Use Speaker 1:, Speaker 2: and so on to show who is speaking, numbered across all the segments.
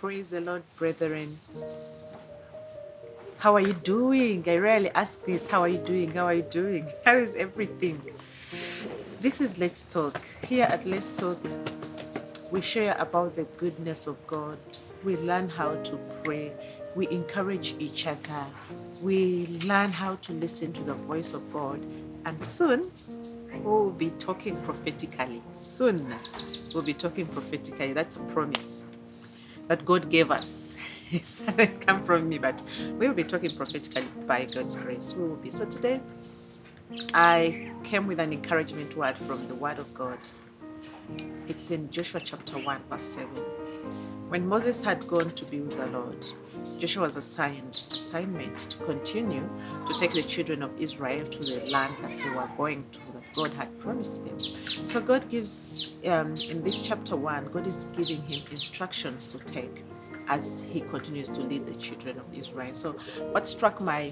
Speaker 1: Praise the Lord, brethren. How are you doing? I rarely ask this. How are you doing? How are you doing? How is everything? This is Let's Talk. Here at Let's Talk, we share about the goodness of God. We learn how to pray. We encourage each other. We learn how to listen to the voice of God. And soon, we'll be talking prophetically. Soon, we'll be talking prophetically. That's a promise that God gave us. It didn't come from me, but we will be talking prophetically by God's grace. We will be. So today, I came with an encouragement word from the Word of God. It's in Joshua chapter 1, verse 7. When Moses had gone to be with the Lord, Joshua was assignment to continue to take the children of Israel to the land that they were going to, that God had promised them. So God gives, in this chapter 1, God is giving him instructions to take as he continues to lead the children of Israel. So what struck my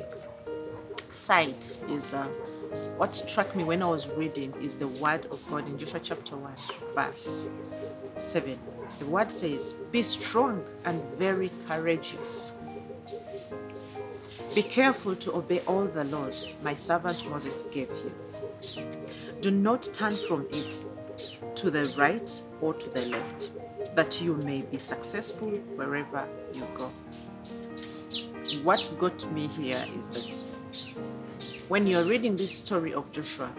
Speaker 1: sight is, what struck me when I was reading is the word of God in Joshua chapter 1, verse 7. The word says, "Be strong and very courageous. Be careful to obey all the laws my servant Moses gave you. Do not turn from it to the right or to the left, that you may be successful wherever you go." What got me here is that when you're reading this story of Joshua,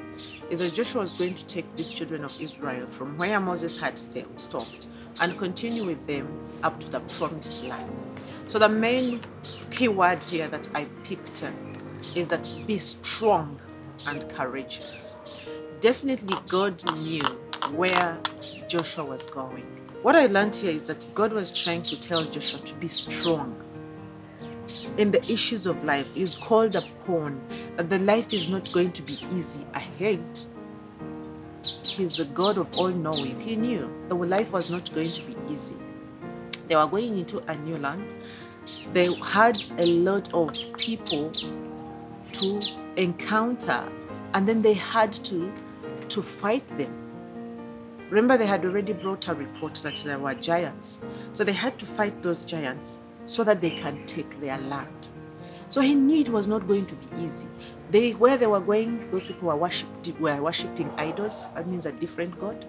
Speaker 1: is that Joshua was going to take these children of Israel from where Moses had stopped and continue with them up to the promised land. So the main key word here that I picked is that be strong and courageous. Definitely God knew where Joshua was going. What I learned here is that God was trying to tell Joshua to be strong in the issues of life. He's called upon that the life is not going to be easy ahead. He's a God of all knowing. He knew the life was not going to be easy. They were going into a new land. They had a lot of people to encounter, and then they had to fight them. Remember, they had already brought a report that there were giants. So they had to fight those giants so that they can take their land. So he knew it was not going to be easy. Where they were going, those people were worshipping idols. That means a different God.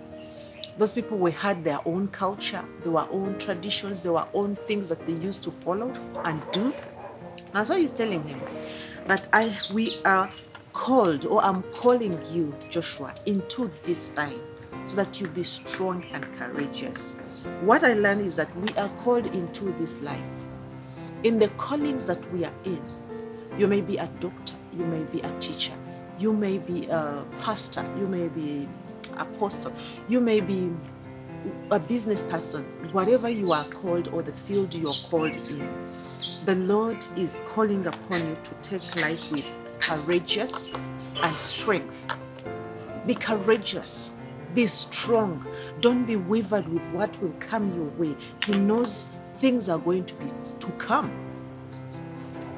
Speaker 1: Those people had their own culture, their own traditions, their own things that they used to follow and do. And so he's telling him that we are called, or I'm calling you, Joshua, into this line so that you be strong and courageous. What I learned is that we are called into this life. In the callings that we are in, you may be a doctor, you may be a teacher, you may be a pastor, you may be an apostle, you may be a business person. Whatever you are called or the field you are called in, the Lord is calling upon you to take life with courageous and strength. Be courageous. Be strong. Don't be wavered with what will come your way. He knows things are going to come.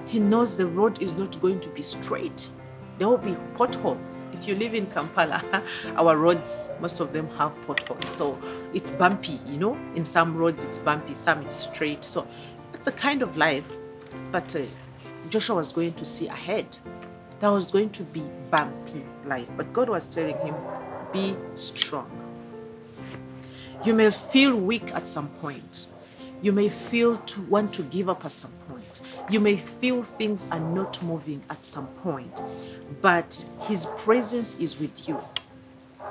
Speaker 1: He knows the road is not going to be straight. There will be potholes. If you live in Kampala, our roads, most of them have potholes. So it's bumpy, In some roads it's bumpy, some it's straight. So that's a kind of life that Joshua was going to see ahead. That was going to be bumpy life. But God was telling him, be strong. You may feel weak at some point. You may feel to want to give up at some point. You may feel things are not moving at some point. But His presence is with you.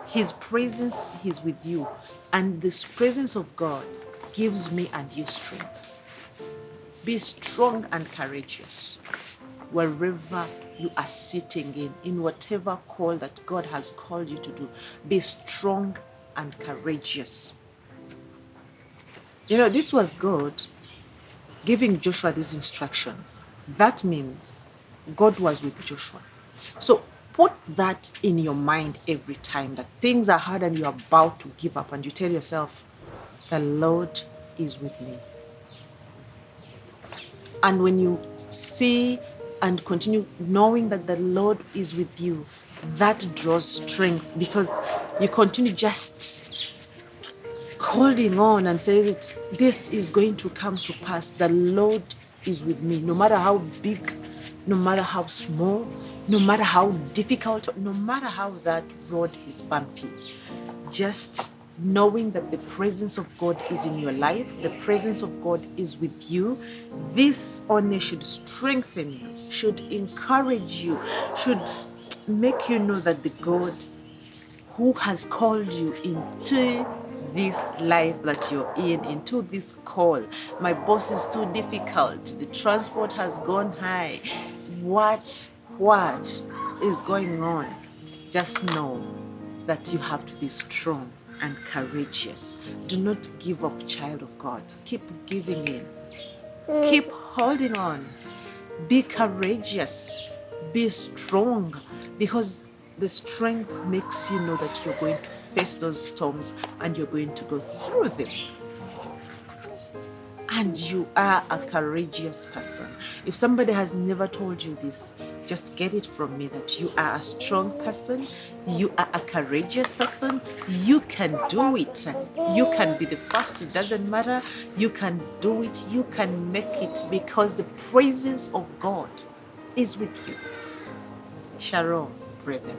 Speaker 1: His presence is with you. And this presence of God gives me and you strength. Be strong and courageous wherever you are sitting in whatever call that God has called you to do. Be strong and courageous. This was God giving Joshua these instructions. That means God was with Joshua. So put that in your mind every time that things are hard and you're about to give up, and you tell yourself, the Lord is with me. And when you see and continue knowing that the Lord is with you, that draws strength, because you continue just holding on and saying that this is going to come to pass. The Lord is with me, no matter how big, no matter how small, no matter how difficult, no matter how that road is bumpy. Just knowing that the presence of God is in your life, the presence of God is with you, this only should strengthen you, should encourage you, should make you know that the God who has called you into this life that you're in, into this call. My boss is too difficult. The transport has gone high. What is going on? Just know that you have to be strong and courageous. Do not give up, child of God. Keep giving in. Keep holding on. Be courageous. Be strong, because the strength makes you know that you're going to face those storms and you're going to go through them. And you are a courageous person. If somebody has never told you this, just get it from me that you are a strong person, you are a courageous person, you can do it. You can be the first, it doesn't matter. You can do it, you can make it, because the presence of God is with you. Shalom, brethren.